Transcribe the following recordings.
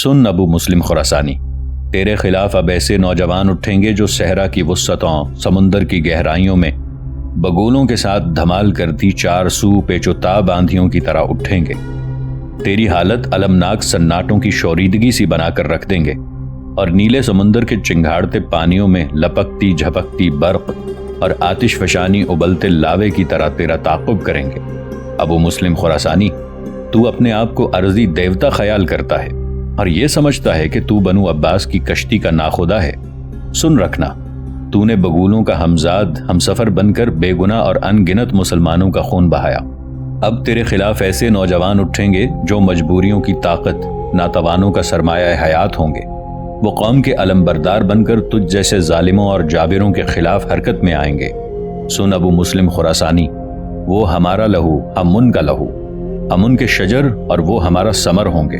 سن ابو مسلم خراسانی، تیرے خلاف اب ایسے نوجوان اٹھیں گے جو صحرا کی وسعتوں، سمندر کی گہرائیوں میں بگولوں کے ساتھ دھمال کرتی 4 سو پیچ و تاب آندھیوں کی طرح اٹھیں گے۔ تیری حالت المناک سناٹوں کی شوریدگی سی بنا کر رکھ دیں گے اور نیلے سمندر کے چنگھاڑتے پانیوں میں لپکتی جھپکتی برق اور آتش فشانی ابلتے لاوے کی طرح تیرا تعاقب کریں گے۔ ابو مسلم خراسانی، تو اپنے آپ کو ارضی دیوتا خیال کرتا ہے اور یہ سمجھتا ہے کہ تو بنو عباس کی کشتی کا ناخدا ہے۔ سن رکھنا، تو نے بگولوں کا ہمزاد ہم سفر بن کر بے گناہ اور ان گنت مسلمانوں کا خون بہایا۔ اب تیرے خلاف ایسے نوجوان اٹھیں گے جو مجبوریوں کی طاقت، ناتوانوں کا سرمایہ حیات ہوں گے۔ وہ قوم کے علمبردار بن کر تجھ جیسے ظالموں اور جابروں کے خلاف حرکت میں آئیں گے۔ سن ابو مسلم خراسانی، وہ ہمارا لہو ہم ان کا لہو، ہم ان کے شجر اور وہ ہمارا ثمر ہوں گے۔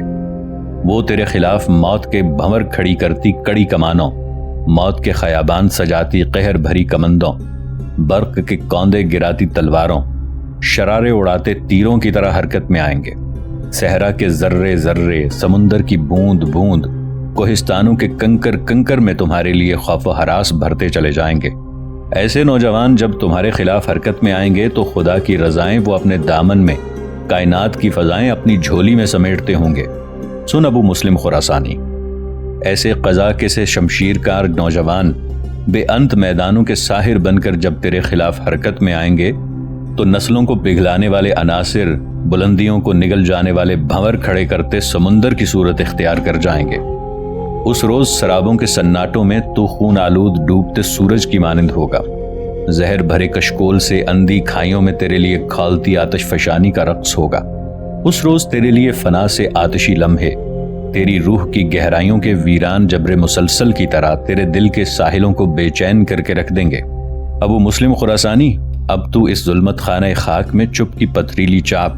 وہ تیرے خلاف موت کے بھنور کھڑی کرتی کڑی کمانوں، موت کے خیابان سجاتی قہر بھری کمندوں، برق کے کوندے گراتی تلواروں، شرارے اڑاتے تیروں کی طرح حرکت میں آئیں گے۔ صحرا کے ذرے ذرے، سمندر کی بوند بوند، کوہستانوں کے کنکر کنکر میں تمہارے لیے خوف و ہراس بھرتے چلے جائیں گے۔ ایسے نوجوان جب تمہارے خلاف حرکت میں آئیں گے تو خدا کی رضائیں وہ اپنے دامن میں، کائنات کی فضائیں اپنی جھولی میں سمیٹتے ہوں گے۔ سن ابو مسلم خراسانی، ایسے قضا کے سے شمشیر کار نوجوان بے انت میدانوں کے ساحر بن کر جب تیرے خلاف حرکت میں آئیں گے تو نسلوں کو پگھلانے والے عناصر، بلندیوں کو نگل جانے والے بھنور کھڑے کرتے سمندر کی صورت اختیار کر جائیں گے۔ اس روز سرابوں کے سناٹوں میں تو خون آلود ڈوبتے سورج کی مانند ہوگا۔ زہر بھرے کشکول سے اندھی کھائیوں میں تیرے لیے کھولتی آتش فشانی کا رقص ہوگا۔ اس روز تیرے لیے فنا سے آتشی لمحے، تیری روح کی گہرائیوں کے ویران جبر مسلسل کی طرح تیرے دل کے ساحلوں کو بے چین کر کے رکھ دیں گے۔ ابو مسلم خراسانی، اب تو اس ظلمت خانہ خاک میں چپ کی پتھریلی چاپ،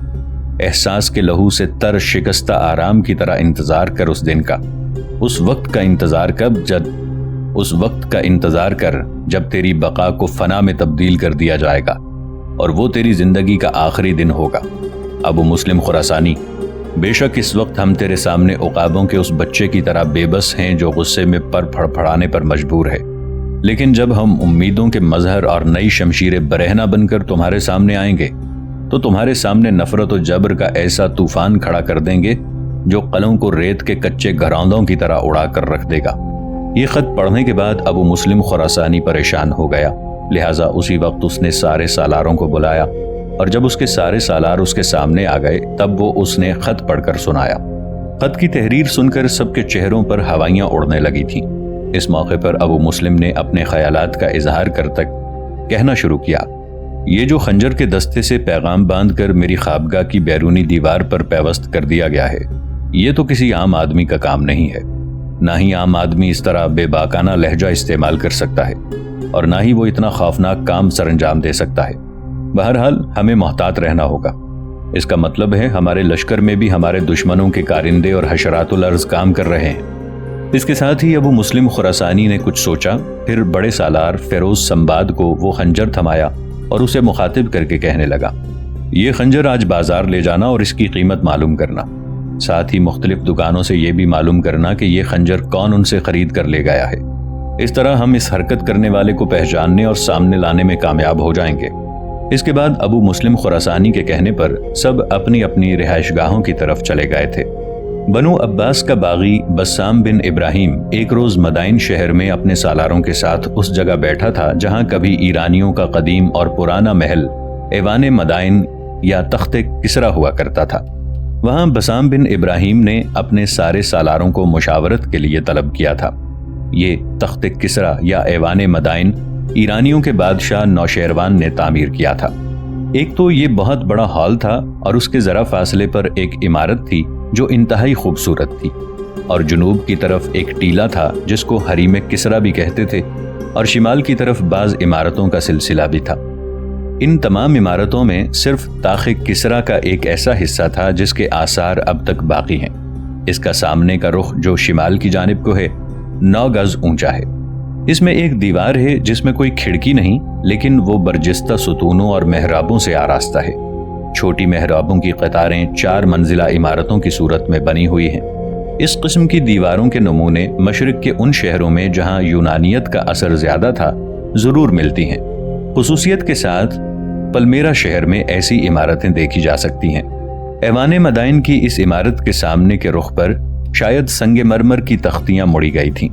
احساس کے لہو سے تر شکستہ آرام کی طرح انتظار کر اس دن کا، اس وقت کا انتظار کر جب تیری بقا کو فنا میں تبدیل کر دیا جائے گا اور وہ تیری زندگی کا آخری دن ہوگا۔ ابو مسلم خراسانی، بے شک اس وقت ہم تیرے سامنے عقابوں کے اس بچے کی طرح بے بس ہیں جو غصے میں پر پھڑپھڑانے پر مجبور ہے، لیکن جب ہم امیدوں کے مظہر اور نئی شمشیر برہنہ بن کر تمہارے سامنے آئیں گے تو تمہارے سامنے نفرت و جبر کا ایسا طوفان کھڑا کر دیں گے جو قلوں کو ریت کے کچے گھروندوں کی طرح اڑا کر رکھ دے گا۔ یہ خط پڑھنے کے بعد ابو مسلم خراسانی پریشان ہو گیا، لہٰذا اسی وقت اس نے سارے سالاروں کو بلایا اور جب اس کے سارے سالار اس کے سامنے آ گئے تب وہ اس نے خط پڑھ کر سنایا۔ خط کی تحریر سن کر سب کے چہروں پر ہوائیاں اڑنے لگی تھیں۔ اس موقع پر ابو مسلم نے اپنے خیالات کا اظہار کرتا کہنا شروع کیا، یہ جو خنجر کے دستے سے پیغام باندھ کر میری خوابگاہ کی بیرونی دیوار پر پیوست کر دیا گیا ہے، یہ تو کسی عام آدمی کا کام نہیں ہے۔ نہ ہی عام آدمی اس طرح بے باکانہ لہجہ استعمال کر سکتا ہے اور نہ ہی وہ اتنا خوفناک کام سر انجام دے سکتا ہے۔ بہرحال ہمیں محتاط رہنا ہوگا۔ اس کا مطلب ہے ہمارے لشکر میں بھی ہمارے دشمنوں کے کارندے اور حشرات الارض کام کر رہے ہیں۔ اس کے ساتھ ہی ابو مسلم خراسانی نے کچھ سوچا، پھر بڑے سالار فیروز سمباد کو وہ خنجر تھمایا اور اسے مخاطب کر کے کہنے لگا، یہ خنجر آج بازار لے جانا اور اس کی قیمت معلوم کرنا، ساتھ ہی مختلف دکانوں سے یہ بھی معلوم کرنا کہ یہ خنجر کون ان سے خرید کر لے گیا ہے۔ اس طرح ہم اس حرکت کرنے والے کو پہچاننے اور سامنے لانے میں کامیاب ہو جائیں گے۔ اس کے بعد ابو مسلم خراسانی کے کہنے پر سب اپنی اپنی رہائش گاہوں کی طرف چلے گئے تھے۔ بنو عباس کا باغی بسام بن ابراہیم ایک روز مدائن شہر میں اپنے سالاروں کے ساتھ اس جگہ بیٹھا تھا جہاں کبھی ایرانیوں کا قدیم اور پرانا محل ایوان مدائن یا تخت کسرا ہوا کرتا تھا۔ وہاں بسام بن ابراہیم نے اپنے سارے سالاروں کو مشاورت کے لیے طلب کیا تھا۔ یہ تخت کسرا یا ایوان مدائن ایرانیوں کے بادشاہ نوشیروان نے تعمیر کیا تھا۔ ایک تو یہ بہت بڑا ہال تھا اور اس کے ذرا فاصلے پر ایک عمارت تھی جو انتہائی خوبصورت تھی، اور جنوب کی طرف ایک ٹیلہ تھا جس کو حریم کسرا بھی کہتے تھے، اور شمال کی طرف بعض عمارتوں کا سلسلہ بھی تھا۔ ان تمام عمارتوں میں صرف طاق کسرا کا ایک ایسا حصہ تھا جس کے آثار اب تک باقی ہیں۔ اس کا سامنے کا رخ جو شمال کی جانب کو ہے 9 گز اونچا ہے۔ اس میں ایک دیوار ہے جس میں کوئی کھڑکی نہیں، لیکن وہ برجستہ ستونوں اور محرابوں سے آراستہ ہے۔ چھوٹی محرابوں کی قطاریں 4 منزلہ عمارتوں کی صورت میں بنی ہوئی ہیں۔ اس قسم کی دیواروں کے نمونے مشرق کے ان شہروں میں جہاں یونانیت کا اثر زیادہ تھا ضرور ملتی ہیں۔ خصوصیت کے ساتھ پلمیرا شہر میں ایسی عمارتیں دیکھی جا سکتی ہیں۔ ایوان مدائن کی اس عمارت کے سامنے کے رخ پر شاید سنگ مرمر کی تختیاں مڑی گئی تھیں۔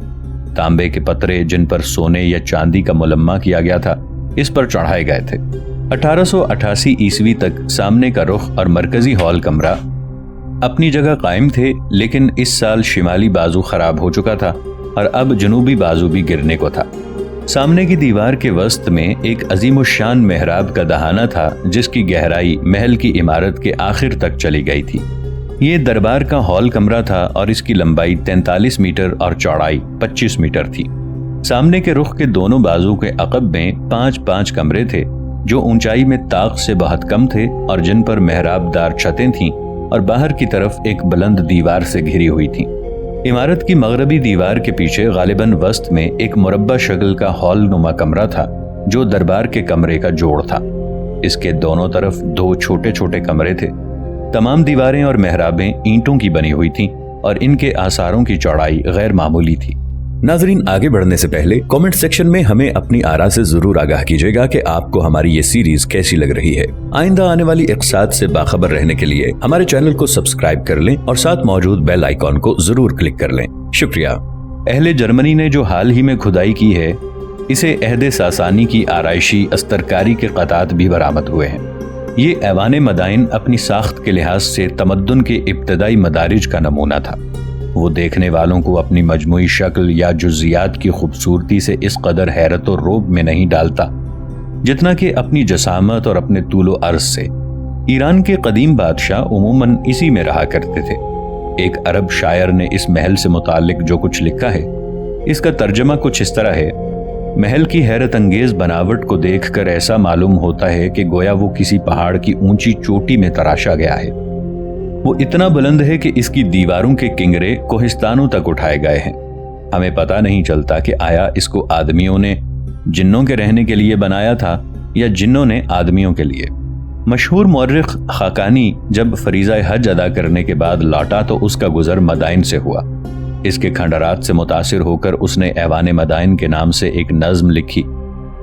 تانبے کے پترے جن پر سونے یا چاندی کا ملمہ کیا گیا تھا اس پر چڑھائے گئے تھے۔ 1888 عیسوی تک سامنے کا رخ اور مرکزی ہال کمرہ اپنی جگہ قائم تھے، لیکن اس سال شمالی بازو خراب ہو چکا تھا اور اب جنوبی بازو بھی گرنے کو تھا۔ سامنے کی دیوار کے وسط میں ایک عظیم الشان محراب کا دہانہ تھا جس کی گہرائی محل کی عمارت کے آخر تک چلی گئی تھی۔ یہ دربار کا ہال کمرہ تھا اور اس کی لمبائی 43 میٹر اور چوڑائی 25 میٹر تھی۔ سامنے کے رخ کے دونوں بازو کے عقب میں 5 کمرے تھے جو اونچائی میں طاق سے بہت کم تھے اور جن پر محراب دار چھتیں تھیں اور باہر کی طرف ایک بلند دیوار سے گھری ہوئی تھیں۔ عمارت کی مغربی دیوار کے پیچھے غالباً وسط میں ایک مربع شکل کا ہال نما کمرہ تھا جو دربار کے کمرے کا جوڑ تھا۔ اس کے دونوں طرف 2 چھوٹے کمرے تھے۔ تمام دیواریں اور محرابیں اینٹوں کی بنی ہوئی تھیں اور ان کے آثاروں کی چوڑائی غیر معمولی تھی۔ ناظرین، آگے بڑھنے سے پہلے کامنٹ سیکشن میں ہمیں اپنی آراء سے ضرور آگاہ کیجیے گا کہ آپ کو ہماری یہ سیریز کیسی لگ رہی ہے۔ آئندہ آنے والی اقساط سے باخبر رہنے کے لیے ہمارے چینل کو سبسکرائب کر لیں اور ساتھ موجود بیل آئیکن کو ضرور کلک کر لیں۔ شکریہ۔ اہل جرمنی نے جو حال ہی میں کھدائی کی ہے اسے عہد ساسانی کی آرائشی استرکاری کے قطعات بھی برآمد ہوئے ہیں۔ یہ ایوان مدائن اپنی ساخت کے لحاظ سے تمدن کے ابتدائی مدارج کا نمونہ تھا۔ وہ دیکھنے والوں کو اپنی مجموعی شکل یا جزیات کی خوبصورتی سے اس قدر حیرت و رعب میں نہیں ڈالتا جتنا کہ اپنی جسامت اور اپنے طول و عرض سے۔ ایران کے قدیم بادشاہ عموماً اسی میں رہا کرتے تھے۔ ایک عرب شاعر نے اس محل سے متعلق جو کچھ لکھا ہے اس کا ترجمہ کچھ اس طرح ہے: محل کی حیرت انگیز بناوٹ کو دیکھ کر ایسا معلوم ہوتا ہے کہ گویا وہ کسی پہاڑ کی اونچی چوٹی میں تراشا گیا ہے۔ وہ اتنا بلند ہے کہ اس کی دیواروں کے کنگرے کوہستانوں تک اٹھائے گئے ہیں۔ ہمیں پتہ نہیں چلتا کہ آیا اس کو آدمیوں نے جنوں کے رہنے کے لیے بنایا تھا یا جنوں نے آدمیوں کے لیے۔ مشہور مورخ خاقانی جب فریضہ حج ادا کرنے کے بعد لوٹا تو اس کا گزر مدائن سے ہوا۔ اس کے کھنڈرات سے متاثر ہو کر اس نے ایوان مدائن کے نام سے ایک نظم لکھی۔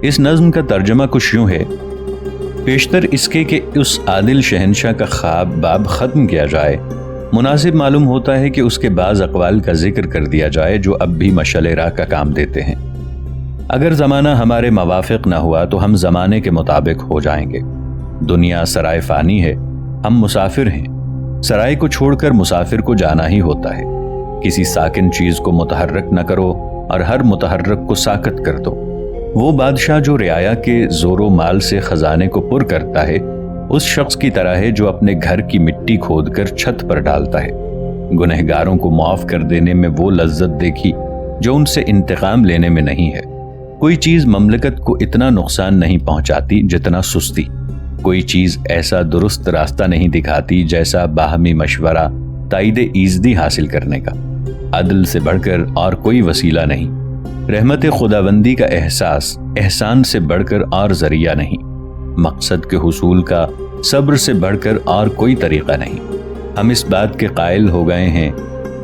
اس نظم کا ترجمہ کچھ یوں ہے: پیشتر اس کے کہ اس عادل شہنشاہ کا خواب باب ختم کیا جائے، مناسب معلوم ہوتا ہے کہ اس کے بعض اقوال کا ذکر کر دیا جائے جو اب بھی مشعل راہ کا کام دیتے ہیں۔ اگر زمانہ ہمارے موافق نہ ہوا تو ہم زمانے کے مطابق ہو جائیں گے۔ دنیا سرائے فانی ہے، ہم مسافر ہیں۔ سرائے کو چھوڑ کر مسافر کو جانا ہی ہوتا ہے۔ کسی ساکن چیز کو متحرک نہ کرو اور ہر متحرک کو ساکت کر دو۔ وہ بادشاہ جو رعایا کے زور و مال سے خزانے کو پر کرتا ہے اس شخص کی طرح ہے جو اپنے گھر کی مٹی کھود کر چھت پر ڈالتا ہے۔ گنہگاروں کو معاف کر دینے میں وہ لذت دیکھی جو ان سے انتقام لینے میں نہیں ہے۔ کوئی چیز مملکت کو اتنا نقصان نہیں پہنچاتی جتنا سستی۔ کوئی چیز ایسا درست راستہ نہیں دکھاتی جیسا باہمی مشورہ تائید ایزدی حاصل کرنے کا۔ عدل سے بڑھ کر اور کوئی وسیلہ نہیں۔ رحمت خداوندی کا احساس احسان سے بڑھ کر اور ذریعہ نہیں۔ مقصد کے حصول کا صبر سے بڑھ کر اور کوئی طریقہ نہیں۔ ہم اس بات کے قائل ہو گئے ہیں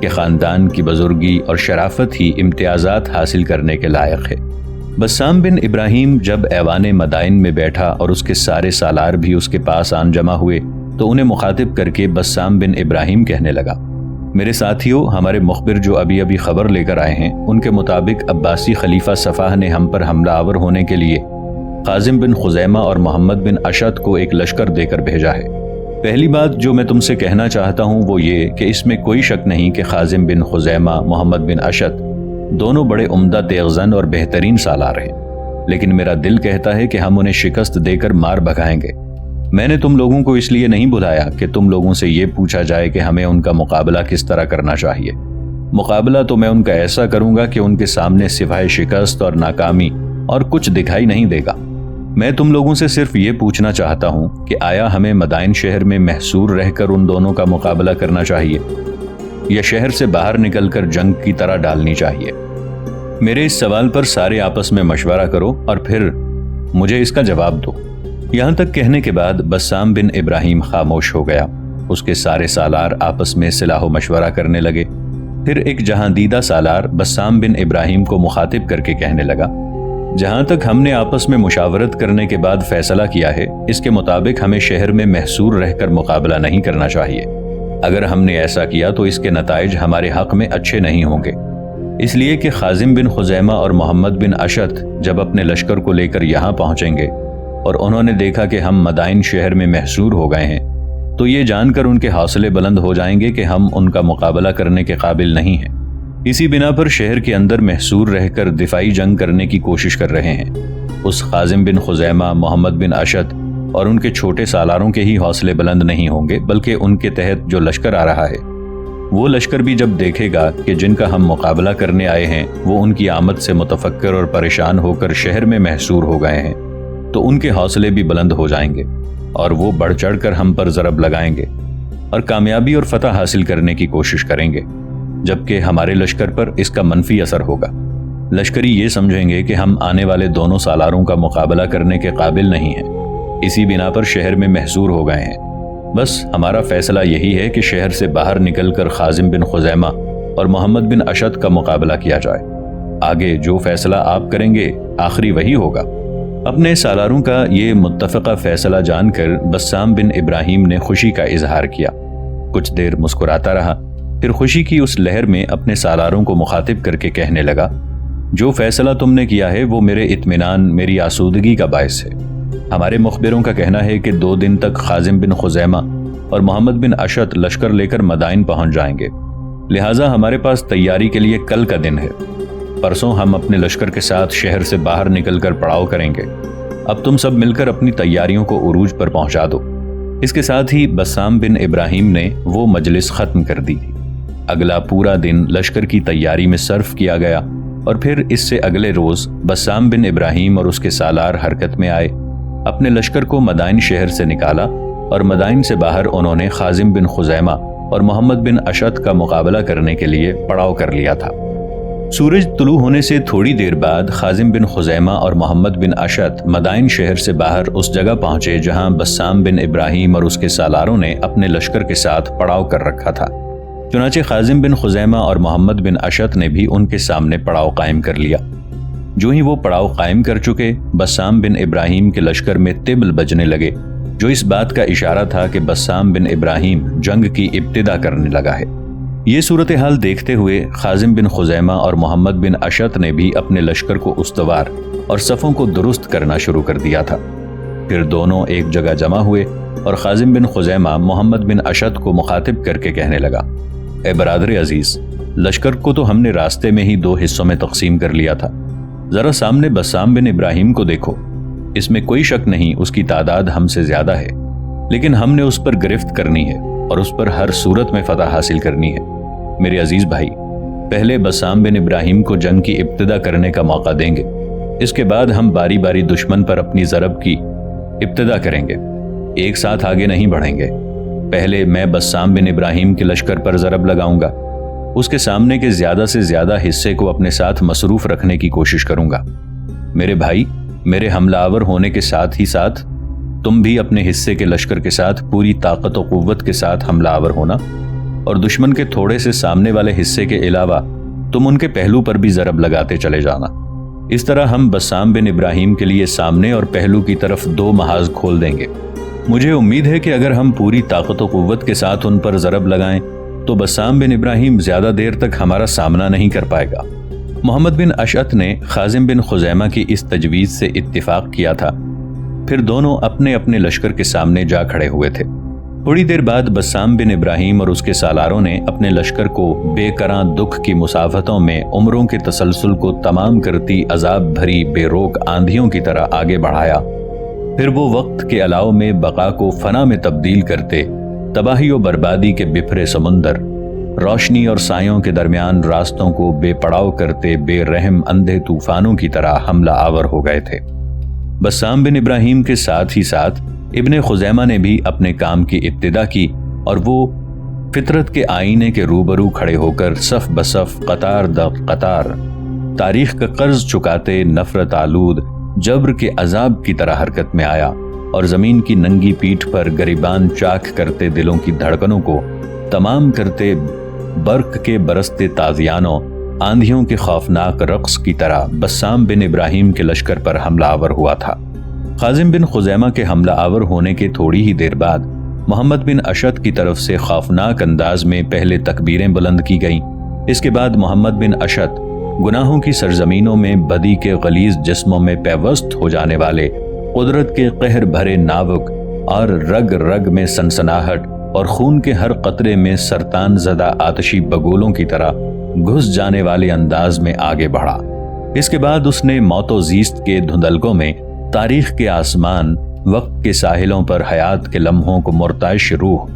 کہ خاندان کی بزرگی اور شرافت ہی امتیازات حاصل کرنے کے لائق ہے۔ بسام بن ابراہیم جب ایوان مدائن میں بیٹھا اور اس کے سارے سالار بھی اس کے پاس آن جمع ہوئے تو انہیں مخاطب کر کے بسام بن ابراہیم کہنے لگا: میرے ساتھیوں، ہمارے مخبر جو ابھی خبر لے کر آئے ہیں ان کے مطابق عباسی خلیفہ صفاح نے ہم پر حملہ آور ہونے کے لیے خازم بن خزیمہ اور محمد بن اشد کو ایک لشکر دے کر بھیجا ہے۔ پہلی بات جو میں تم سے کہنا چاہتا ہوں وہ یہ کہ اس میں کوئی شک نہیں کہ خازم بن خزیمہ، محمد بن اشد دونوں بڑے عمدہ تیغزن اور بہترین سالار ہیں، لیکن میرا دل کہتا ہے کہ ہم انہیں شکست دے کر مار بھگائیں گے۔ میں نے تم لوگوں کو اس لیے نہیں بلایا کہ تم لوگوں سے یہ پوچھا جائے کہ ہمیں ان کا مقابلہ کس طرح کرنا چاہیے۔ مقابلہ تو میں ان کا ایسا کروں گا کہ ان کے سامنے سوائے شکست اور ناکامی اور کچھ دکھائی نہیں دے گا۔ میں تم لوگوں سے صرف یہ پوچھنا چاہتا ہوں کہ آیا ہمیں مدائن شہر میں محصور رہ کر ان دونوں کا مقابلہ کرنا چاہیے یا شہر سے باہر نکل کر جنگ کی طرح ڈالنی چاہیے؟ میرے اس سوال پر سارے آپس میں مشورہ کرو اور پھر مجھے اس کا جواب دو۔ یہاں تک کہنے کے بعد بسام بن ابراہیم خاموش ہو گیا۔ اس کے سارے سالار آپس میں صلاح و مشورہ کرنے لگے۔ پھر ایک جہاں دیدہ سالار بسام بن ابراہیم کو مخاطب کر کے کہنے لگا، جہاں تک ہم نے آپس میں مشاورت کرنے کے بعد فیصلہ کیا ہے، اس کے مطابق ہمیں شہر میں محصور رہ کر مقابلہ نہیں کرنا چاہیے۔ اگر ہم نے ایسا کیا تو اس کے نتائج ہمارے حق میں اچھے نہیں ہوں گے، اس لیے کہ خازم بن خزیمہ اور محمد بن اشت جب اپنے لشکر کو لے کر یہاں پہنچیں گے اور انہوں نے دیکھا کہ ہم مدائن شہر میں محصور ہو گئے ہیں، تو یہ جان کر ان کے حوصلے بلند ہو جائیں گے کہ ہم ان کا مقابلہ کرنے کے قابل نہیں ہیں۔ اسی بنا پر شہر کے اندر محصور رہ کر دفاعی جنگ کرنے کی کوشش کر رہے ہیں۔ اس خازم بن خزیمہ، محمد بن اشت اور ان کے چھوٹے سالاروں کے ہی حوصلے بلند نہیں ہوں گے، بلکہ ان کے تحت جو لشکر آ رہا ہے وہ لشکر بھی جب دیکھے گا کہ جن کا ہم مقابلہ کرنے آئے ہیں وہ ان کی آمد سے متفکر اور پریشان ہو کر شہر میں محصور ہو گئے ہیں، تو ان کے حوصلے بھی بلند ہو جائیں گے اور وہ بڑھ چڑھ کر ہم پر ضرب لگائیں گے اور کامیابی اور فتح حاصل کرنے کی کوشش کریں گے، جبکہ ہمارے لشکر پر اس کا منفی اثر ہوگا۔ لشکری یہ سمجھیں گے کہ ہم آنے والے دونوں سالاروں کا مقابلہ کرنے کے قابل نہیں ہیں، اسی بنا پر شہر میں محصور ہو گئے ہیں۔ بس ہمارا فیصلہ یہی ہے کہ شہر سے باہر نکل کر خازم بن خزیمہ اور محمد بن اشت کا مقابلہ کیا جائے۔ آگے جو فیصلہ آپ کریں گے آخری وہی ہوگا۔ اپنے سالاروں کا یہ متفقہ فیصلہ جان کر بسام بن ابراہیم نے خوشی کا اظہار کیا، کچھ دیر مسکراتا رہا، پھر خوشی کی اس لہر میں اپنے سالاروں کو مخاطب کر کے کہنے لگا، جو فیصلہ تم نے کیا ہے وہ میرے اطمینان، میری آسودگی کا باعث ہے۔ ہمارے مخبروں کا کہنا ہے کہ 2 دن تک خازم بن خزیمہ اور محمد بن اشت لشکر لے کر مدائن پہنچ جائیں گے، لہٰذا ہمارے پاس تیاری کے لیے کل کا دن ہے۔ پرسوں ہم اپنے لشکر کے ساتھ شہر سے باہر نکل کر پڑاؤ کریں گے۔ اب تم سب مل کر اپنی تیاریوں کو عروج پر پہنچا دو۔ اس کے ساتھ ہی بسام بن ابراہیم نے وہ مجلس ختم کر دی تھی۔ اگلا پورا دن لشکر کی تیاری میں صرف کیا گیا اور پھر اس سے اگلے روز بسام بن ابراہیم اور اس کے سالار حرکت میں آئے، اپنے لشکر کو مدائن شہر سے نکالا اور مدائن سے باہر انہوں نے خازم بن خزیمہ اور محمد بن اشت کا مقابلہ کرنے کے لیے پڑاؤ کر لیا تھا۔ سورج طلوع ہونے سے تھوڑی دیر بعد خازم بن خزیمہ اور محمد بن اشت مدائن شہر سے باہر اس جگہ پہنچے جہاں بسام بن ابراہیم اور اس کے سالاروں نے اپنے لشکر کے ساتھ پڑاؤ کر رکھا تھا۔ چنانچہ خازم بن خزیمہ اور محمد بن اشت نے بھی ان کے سامنے پڑاؤ قائم کر لیا۔ جو ہی وہ پڑاؤ قائم کر چکے، بسام بن ابراہیم کے لشکر میں طبل بجنے لگے، جو اس بات کا اشارہ تھا کہ بسام بن ابراہیم جنگ کی ابتدا کرنے لگا ہے۔ یہ صورتحال دیکھتے ہوئے خازم بن خزیمہ اور محمد بن اشت نے بھی اپنے لشکر کو استوار اور صفوں کو درست کرنا شروع کر دیا تھا۔ پھر دونوں ایک جگہ جمع ہوئے اور خازم بن خزیمہ محمد بن اشت کو مخاطب کر کے کہنے لگا، اے برادر عزیز، لشکر کو تو ہم نے راستے میں ہی 2 حصوں میں تقسیم کر لیا تھا، ذرا سامنے بسام بن ابراہیم کو دیکھو، اس میں کوئی شک نہیں اس کی تعداد ہم سے زیادہ ہے، لیکن ہم نے اس پر گرفت کرنی ہے اور اس پر ہر صورت میں فتح حاصل کرنی ہے۔ میرے عزیز بھائی، پہلے بسام بن ابراہیم کو جنگ کی ابتدا کرنے کا موقع دیں گے، اس کے بعد ہم باری باری دشمن پر اپنی ضرب کی ابتدا کریں گے، ایک ساتھ آگے نہیں بڑھیں گے۔ پہلے میں بسام بن ابراہیم کے لشکر پر ضرب لگاؤں گا، اس کے سامنے کے زیادہ سے زیادہ حصے کو اپنے ساتھ مصروف رکھنے کی کوشش کروں گا۔ میرے بھائی، میرے حملہ آور ہونے کے ساتھ ہی ساتھ تم بھی اپنے حصے کے لشکر کے ساتھ پوری طاقت و قوت کے ساتھ حملہ آور ہونا اور دشمن کے تھوڑے سے سامنے والے حصے کے علاوہ تم ان کے پہلو پر بھی ضرب لگاتے چلے جانا۔ اس طرح ہم بسام بن ابراہیم کے لیے سامنے اور پہلو کی طرف 2 محاذ کھول دیں گے۔ مجھے امید ہے کہ اگر ہم پوری طاقت و قوت کے ساتھ ان پر ضرب لگائیں تو بسام بن ابراہیم زیادہ دیر تک ہمارا سامنا نہیں کر پائے گا۔ محمد بن اشعت نے خازم بن خزیمہ کی اس تجویز سے اتفاق کیا تھا، پھر دونوں اپنے اپنے لشکر کے سامنے جا کھڑے ہوئے تھے۔ تھوڑی دیر بعد بسام بن ابراہیم اور اس کے سالاروں نے اپنے لشکر کو بے کراں دکھ کی مسافتوں میں عمروں کے تسلسل کو تمام کرتی عذاب بھری بے روک آندھیوں کی طرح آگے بڑھایا۔ پھر وہ وقت کے علاوہ میں بقا کو فنا میں تبدیل کرتے تباہی و بربادی کے بپھرے سمندر، روشنی اور سایوں کے درمیان راستوں کو بے پڑاؤ کرتے بے رحم اندھے طوفانوں کی طرح حملہ آور ہو گئے تھے۔ بسام بن ابراہیم کے ساتھ ہی ساتھ ابن خزیمہ نے بھی اپنے کام کی ابتدا کی اور وہ فطرت کے آئینے کے روبرو کھڑے ہو کر صف بصف قطار در قطار تاریخ کا قرض چکاتے نفرت آلود جبر کے عذاب کی طرح حرکت میں آیا اور زمین کی ننگی پیٹھ پر گریبان چاک کرتے دلوں کی دھڑکنوں کو تمام کرتے برق کے برستے تازیانوں آندھیوں کے خوفناک رقص کی طرح بسام بن ابراہیم کے لشکر پر حملہ آور ہوا تھا۔ خازم بن خزیمہ کے حملہ آور ہونے کے تھوڑی ہی دیر بعد محمد بن اشد کی طرف سے خوفناک انداز میں پہلے تکبیریں بلند کی گئیں۔ اس کے بعد محمد بن اشد گناہوں کی سرزمینوں میں بدی کے غلیظ جسموں میں پیوست ہو جانے والے قدرت کے قہر بھرے ناوک اور رگ رگ میں سنسناہٹ اور خون کے ہر قطرے میں سرطان زدہ آتشی بگولوں کی طرح گھس جانے والے انداز میں آگے بڑھا۔ اس کے بعد اس نے موت و زیست کے دھندلکوں میں تاریخ کے آسمان، وقت کے ساحلوں پر حیات کے لمحوں کو مرتعش روح،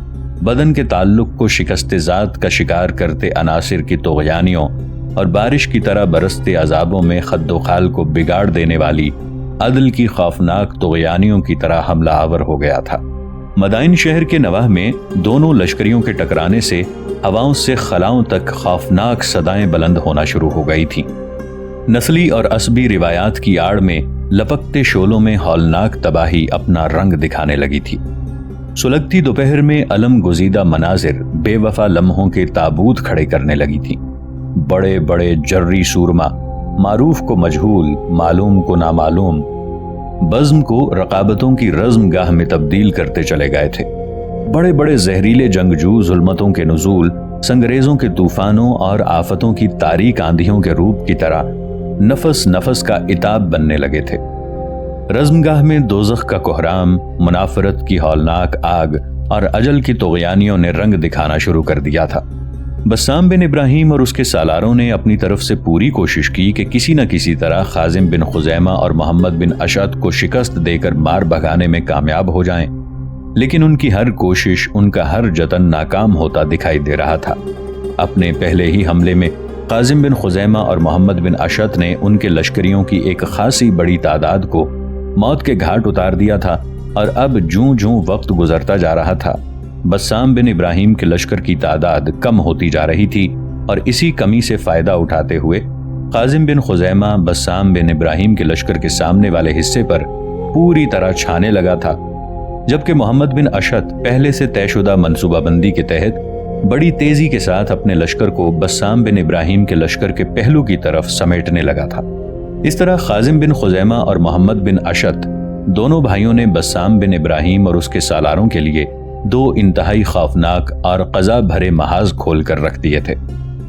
بدن کے تعلق کو شکست ذات کا شکار کرتے عناصر کی طغیانیوں اور بارش کی طرح برستے عذابوں میں خد و خال کو بگاڑ دینے والی عدل کی خوفناک طغیانیوں کی طرح حملہ آور ہو گیا تھا۔ مدائن شہر کے نواح میں دونوں لشکریوں کے ٹکرانے سے ہواؤں سے خلاؤں تک خوفناک صدائیں بلند ہونا شروع ہو گئی تھیں۔ نسلی اور عصبی روایات کی آڑ میں لپکتے شعلوں میں ہولناک تباہی اپنا رنگ دکھانے لگی تھی۔ سلگتی دوپہر میں علم گزیدہ مناظر بے وفا لمحوں کے تابوت کھڑے کرنے لگی تھی۔ بڑے بڑے جری سورما، معروف کو مجہول، معلوم کو نامعلوم، بزم کو رقابتوں کی رزم گاہ میں تبدیل کرتے چلے گئے تھے۔ بڑے بڑے زہریلے جنگجو ظلمتوں کے نزول، سنگریزوں کے طوفانوں اور آفتوں کی تاریک آندھیوں کے روپ کی طرح نفس نفس کا عتاب بننے لگے تھے۔ رزمگاہ میں دوزخ کا کوہرام، منافرت کی ہولناک آگ اور اجل کی طغیانیوں نے رنگ دکھانا شروع کر دیا تھا۔ بسام بن ابراہیم اور اس کے سالاروں نے اپنی طرف سے پوری کوشش کی کہ کسی نہ کسی طرح خازم بن خزیمہ اور محمد بن اشد کو شکست دے کر مار بھگانے میں کامیاب ہو جائیں، لیکن ان کی ہر کوشش، ان کا ہر جتن ناکام ہوتا دکھائی دے رہا تھا۔ اپنے پہلے ہی حملے میں خازم بن خزیمہ اور محمد بن اشد نے ان کے لشکریوں کی ایک خاصی بڑی تعداد کو موت کے گھاٹ اتار دیا تھا، اور اب جوں جوں وقت گزرتا جا رہا تھا بسام بن ابراہیم کے لشکر کی تعداد کم ہوتی جا رہی تھی، اور اسی کمی سے فائدہ اٹھاتے ہوئے خازم بن خزیمہ بسام بن ابراہیم کے لشکر کے سامنے والے حصے پر پوری طرح چھانے لگا تھا، جبکہ محمد بن اشد پہلے سے طے شدہ منصوبہ بندی کے تحت بڑی تیزی کے ساتھ اپنے لشکر کو بسام بن ابراہیم کے لشکر کے پہلو کی طرف سمیٹنے لگا تھا۔ اس طرح خازم بن خزیمہ اور محمد بن اشد دونوں بھائیوں نے بسام بن ابراہیم اور اس کے سالاروں کے لیے دو انتہائی خوفناک اور قضا بھرے محاذ کھول کر رکھ دیے تھے۔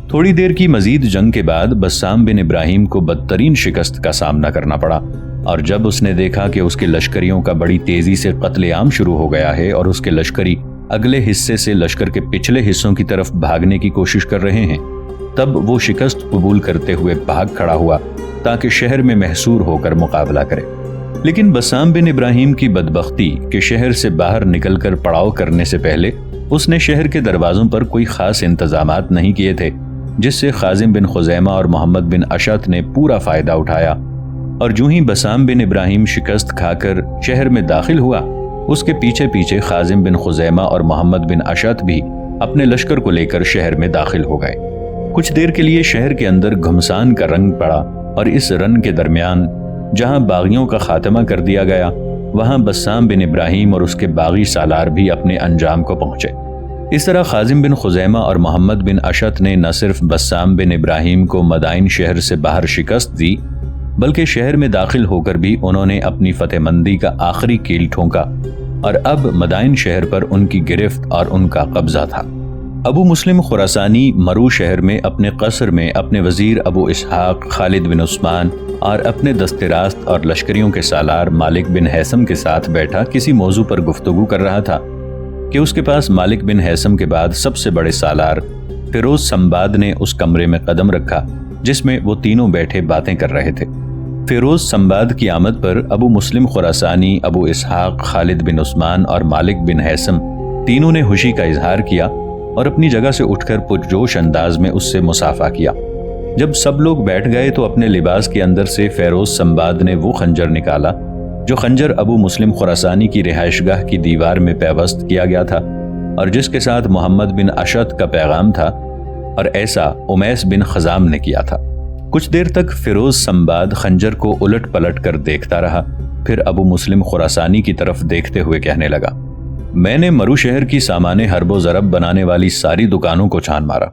تھوڑی دیر کی مزید جنگ کے بعد بسام بن ابراہیم کو بدترین شکست کا سامنا کرنا پڑا، اور جب اس نے دیکھا کہ اس کے لشکریوں کا بڑی تیزی سے قتل عام شروع ہو گیا ہے اور اس کے لشکری اگلے حصے سے لشکر کے پچھلے حصوں کی طرف بھاگنے کی کوشش کر رہے ہیں، تب وہ شکست قبول کرتے ہوئے بھاگ کھڑا ہوا تاکہ شہر میں محصور ہو کر مقابلہ کرے۔ لیکن بسام بن ابراہیم کی بدبختی کہ شہر سے باہر نکل کر پڑاؤ کرنے سے پہلے اس نے شہر کے دروازوں پر کوئی خاص انتظامات نہیں کیے تھے، جس سے خازم بن خزیمہ اور محمد بن اشد نے پورا فائدہ اٹھایا، اور جو ہی بسام بن ابراہیم شکست کھا کر شہر میں داخل ہوا، اس کے پیچھے پیچھے خازم بن خزیمہ اور محمد بن اشد بھی اپنے لشکر کو لے کر شہر میں داخل ہو گئے۔ کچھ دیر کے لیے شہر کے اندر گھمسان کا رنگ پڑا، اور اس رن کے درمیان جہاں باغیوں کا خاتمہ کر دیا گیا، وہاں بسام بن ابراہیم اور اس کے باغی سالار بھی اپنے انجام کو پہنچے۔ اس طرح خازم بن خزیمہ اور محمد بن اشد نے نہ صرف بسام بن ابراہیم کو مدائن شہر سے باہر شکست دی، بلکہ شہر میں داخل ہو کر بھی انہوں نے اپنی فتح مندی کا آخری کیل ٹھونکا، اور اب مدائن شہر پر ان کی گرفت اور ان کا قبضہ تھا۔ ابو مسلم خراسانی مرو شہر میں اپنے قصر میں اپنے وزیر ابو اسحاق خالد بن عثمان اور اپنے دست راست اور لشکریوں کے سالار مالک بن حیثم کے ساتھ بیٹھا کسی موضوع پر گفتگو کر رہا تھا کہ اس کے پاس مالک بن حیثم کے بعد سب سے بڑے سالار فیروز سمباد نے اس کمرے میں قدم رکھا جس میں وہ تینوں بیٹھے باتیں کر رہے تھے۔ فیروز سمباد کی آمد پر ابو مسلم خراسانی، ابو اسحاق خالد بن عثمان اور مالک بن حیثم تینوں نے خوشی کا اظہار کیا اور اپنی جگہ سے اٹھ کر پرجوش انداز میں اس سے مصافحہ کیا۔ جب سب لوگ بیٹھ گئے تو اپنے لباس کے اندر سے فیروز سمباد نے وہ خنجر نکالا جو خنجر ابو مسلم خراسانی کی رہائش گاہ کی دیوار میں پیوست کیا گیا تھا، اور جس کے ساتھ محمد بن اشد کا پیغام تھا، اور ایسا امیس بن خزام نے کیا تھا۔ کچھ دیر تک فیروز سمباد خنجر کو الٹ پلٹ کر دیکھتا رہا، پھر ابو مسلم خراسانی کی طرف دیکھتے ہوئے کہنے لگا، میں نے مرو شہر کی سامان حرب و ضرب بنانے والی ساری دکانوں کو چھان مارا،